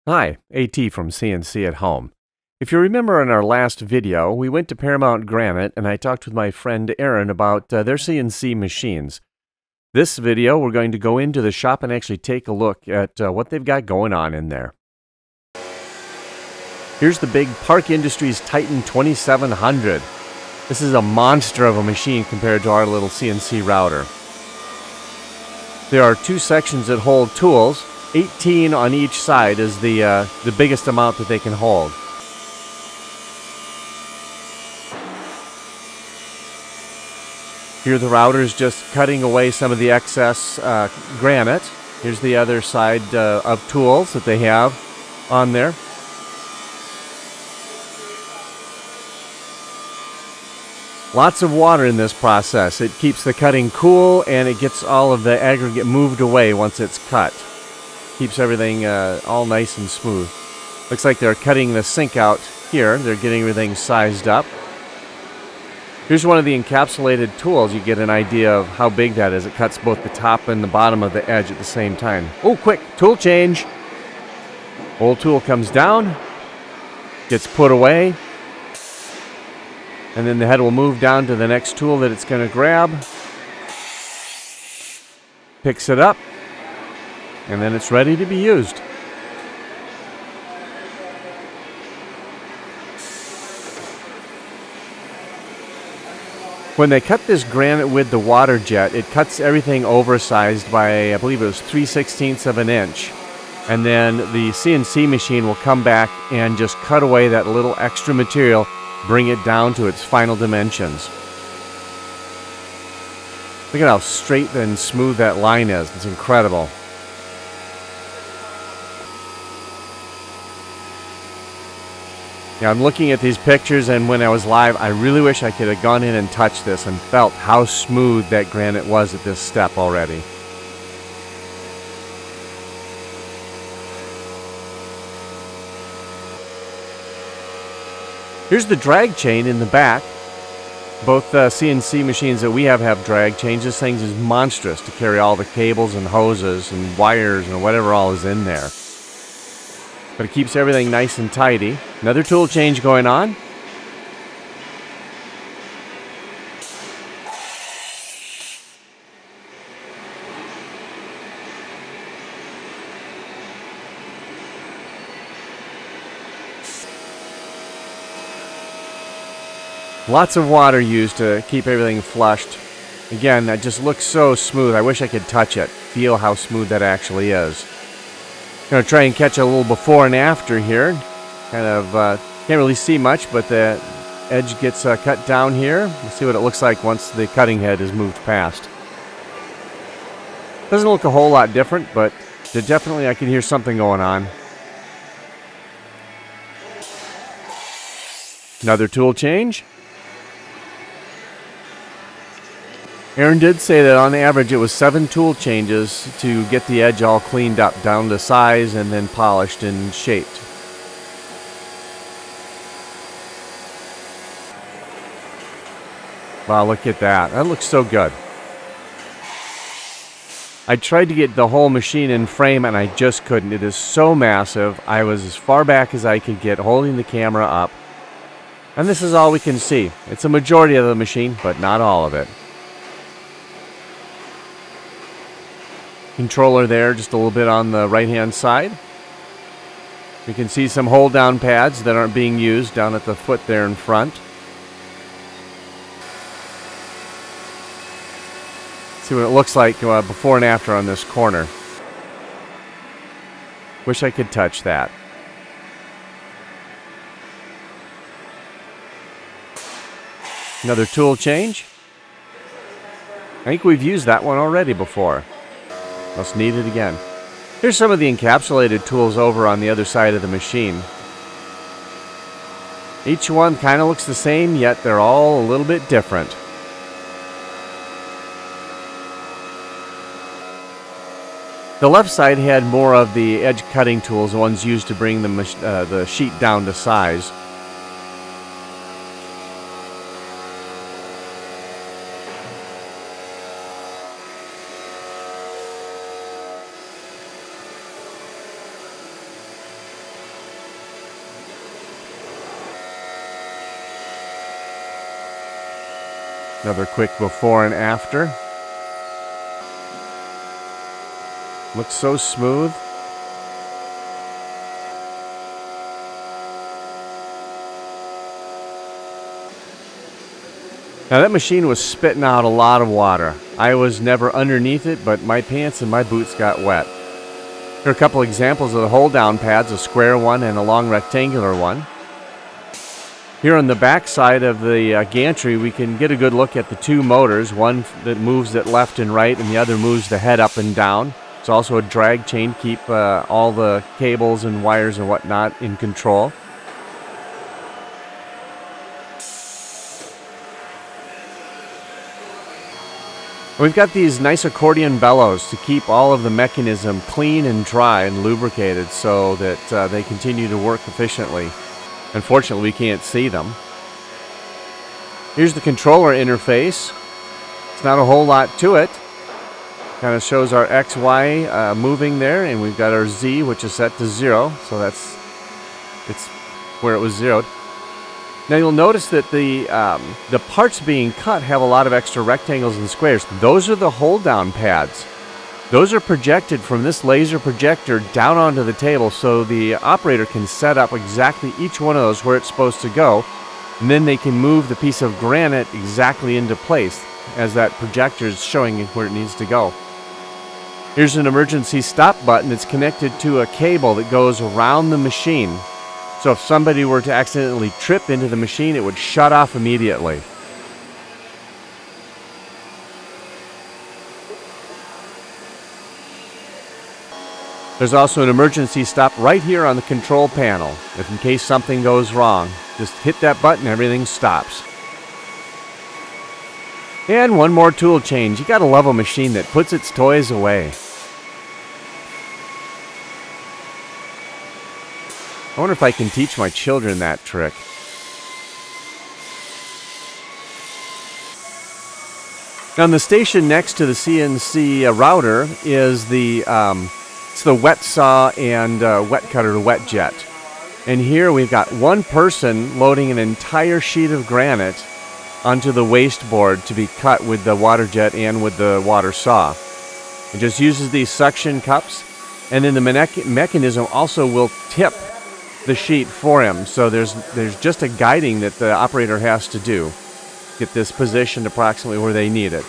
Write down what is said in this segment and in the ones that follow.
Hi, AT from CNC at Home. If you remember in our last video, we went to Paramount Granite and I talked with my friend Aaron about their CNC machines. This video, we're going to go into the shop and actually take a look at what they've got going on in there. Here's the big Park Industries Titan 2700. This is a monster of a machine compared to our little CNC router. There are two sections that hold tools. 18 on each side is the biggest amount that they can hold. Here the router is just cutting away some of the excess granite. Here's the other side of tools that they have on there. Lots of water in this process. It keeps the cutting cool and it gets all of the aggregate moved away once it's cut. Keeps everything all nice and smooth. Looks like they're cutting the sink out here. They're getting everything sized up. Here's one of the encapsulated tools. You get an idea of how big that is. It cuts both the top and the bottom of the edge at the same time. Oh, quick, tool change. Old tool comes down, gets put away, and then the head will move down to the next tool that it's going to grab. Picks it up, and then it's ready to be used. When they cut this granite with the water jet, it cuts everything oversized by, I believe it was 3/16 of an inch. And then the CNC machine will come back and just cut away that little extra material, bring it down to its final dimensions. Look at how straight and smooth that line is. It's incredible. Yeah, I'm looking at these pictures, and when I was live, I really wish I could have gone in and touched this and felt how smooth that granite was at this step already. Here's the drag chain in the back. Both CNC machines that we have drag chains. This thing is monstrous to carry all the cables and hoses and wires and whatever all is in there. But it keeps everything nice and tidy. Another tool change going on. Lots of water used to keep everything flushed. Again, that just looks so smooth. I wish I could touch it, feel how smooth that actually is. I'm going to try and catch a little before and after here. Kind of can't really see much, but the edge gets cut down here. Let's see what it looks like once the cutting head is moved past. Doesn't look a whole lot different, but definitely I can hear something going on. Another tool change. Aaron did say that on average it was 7 tool changes to get the edge all cleaned up, down to size and then polished and shaped. Wow, look at that. That looks so good. I tried to get the whole machine in frame and I just couldn't. It is so massive. I was as far back as I could get, holding the camera up. And this is all we can see. It's a majority of the machine, but not all of it. Controller there, just a little bit on the right-hand side. You can see some hold-down pads that aren't being used down at the foot there in front. See what it looks like before and after on this corner. Wish I could touch that. Another tool change. I think we've used that one already before. Must need it again. Here's some of the encapsulated tools over on the other side of the machine. Each one kind of looks the same, yet they're all a little bit different. The left side had more of the edge cutting tools, the ones used to bring the sheet down to size. Another quick before and after. Looks so smooth. Now that machine was spitting out a lot of water. I was never underneath it, but my pants and my boots got wet. Here are a couple examples of the hold down pads, a square one and a long rectangular one. Here on the back side of the gantry, we can get a good look at the two motors, one that moves it left and right and the other moves the head up and down. It's also a drag chain to keep all the cables and wires and whatnot in control. We've got these nice accordion bellows to keep all of the mechanism clean and dry and lubricated so that they continue to work efficiently. Unfortunately, we can't see them. Here's the controller interface. It's not a whole lot to it. Kind of shows our X, Y moving there, and we've got our Z, which is set to 0, so it's where it was zeroed. Now you'll notice that the parts being cut have a lot of extra rectangles and squares. Those are the hold down pads. Those are projected from this laser projector down onto the table so the operator can set up exactly each one of those where it's supposed to go, and then they can move the piece of granite exactly into place as that projector is showing where it needs to go. Here's an emergency stop button that's connected to a cable that goes around the machine. So if somebody were to accidentally trip into the machine, it would shut off immediately. There's also an emergency stop right here on the control panel. If in case something goes wrong, just hit that button, everything stops. And one more tool change. You gotta love a machine that puts its toys away. I wonder if I can teach my children that trick. Now, on the station next to the CNC router is it's the wet saw and wet cutter, wet jet. And here we've got one person loading an entire sheet of granite onto the waste board to be cut with the water jet and with the water saw. It just uses these suction cups, and then the mechanism also will tip the sheet for him. So there's just a guiding that the operator has to do. Get this positioned approximately where they need it.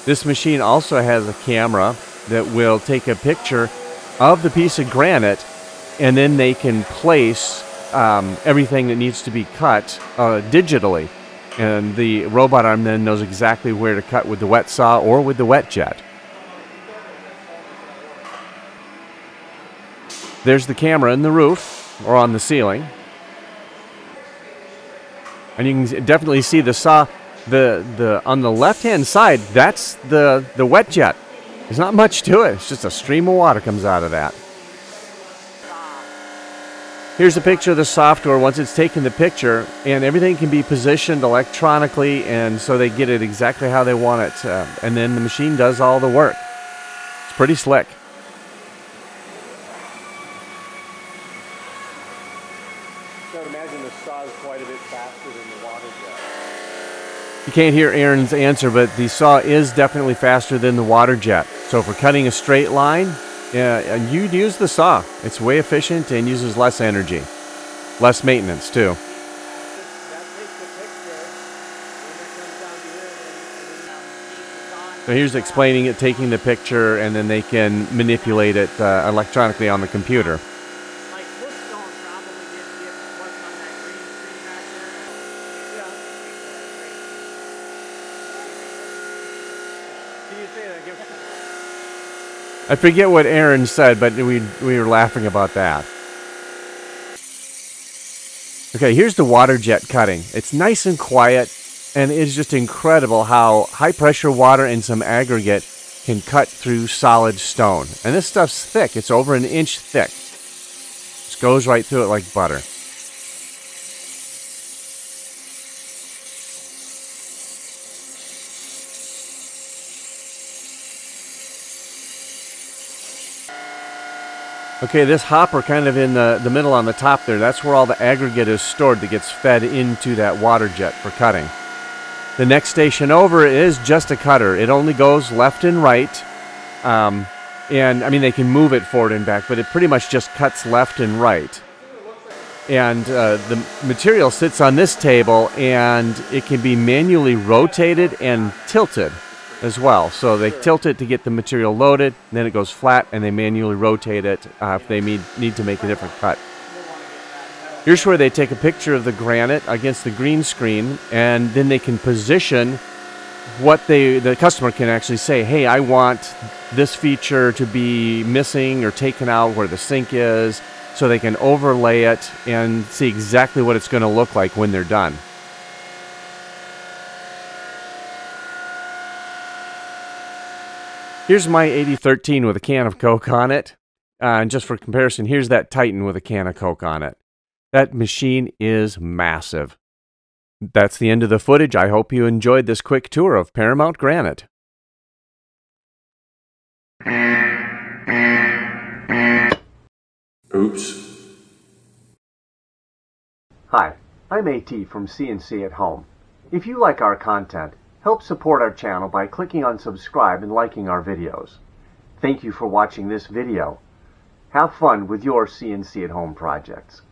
This machine also has a camera that will take a picture of the piece of granite, and then they can place everything that needs to be cut digitally. And the robot arm then knows exactly where to cut with the wet saw or with the wet jet. There's the camera in the roof or on the ceiling. And you can definitely see the saw. On the left-hand side, that's the wet jet. There's not much to it. It's just a stream of water comes out of that. Here's a picture of the software once it's taken the picture, and everything can be positioned electronically, and so they get it exactly how they want it. And then the machine does all the work. It's pretty slick. I would imagine the saw is quite a bit faster than the water jet. You can't hear Aaron's answer, but the saw is definitely faster than the water jet. So for cutting a straight line, you'd use the saw. It's way efficient and uses less energy. Less maintenance, too. So here's explaining it, taking the picture, and then they can manipulate it electronically on the computer. I forget what Aaron said, but we were laughing about that. Okay, here's the water jet cutting. It's nice and quiet, and it's just incredible how high pressure water and some aggregate can cut through solid stone. And this stuff's thick. It's over an inch thick. Just goes right through it like butter. Okay, this hopper kind of in the middle on the top there, that's where all the aggregate is stored that gets fed into that water jet for cutting. The next station over is just a cutter. It only goes left and right. And I mean, they can move it forward and back, but it pretty much just cuts left and right. And the material sits on this table, and it can be manually rotated and tilted as well. So they tilt it to get the material loaded, and then it goes flat, and they manually rotate it if they need to make a different cut. Here's where they take a picture of the granite against the green screen, and then they can position what the customer can actually say, hey, I want this feature to be missing or taken out where the sink is, so they can overlay it and see exactly what it's going to look like when they're done. Here's my 8013 with a can of Coke on it. And just for comparison, here's that Titan with a can of Coke on it. That machine is massive. That's the end of the footage. I hope you enjoyed this quick tour of Paramount Granite. Oops. Hi, I'm AT from CNC at Home. If you like our content, help support our channel by clicking on subscribe and liking our videos. Thank you for watching this video. Have fun with your CNC at Home projects.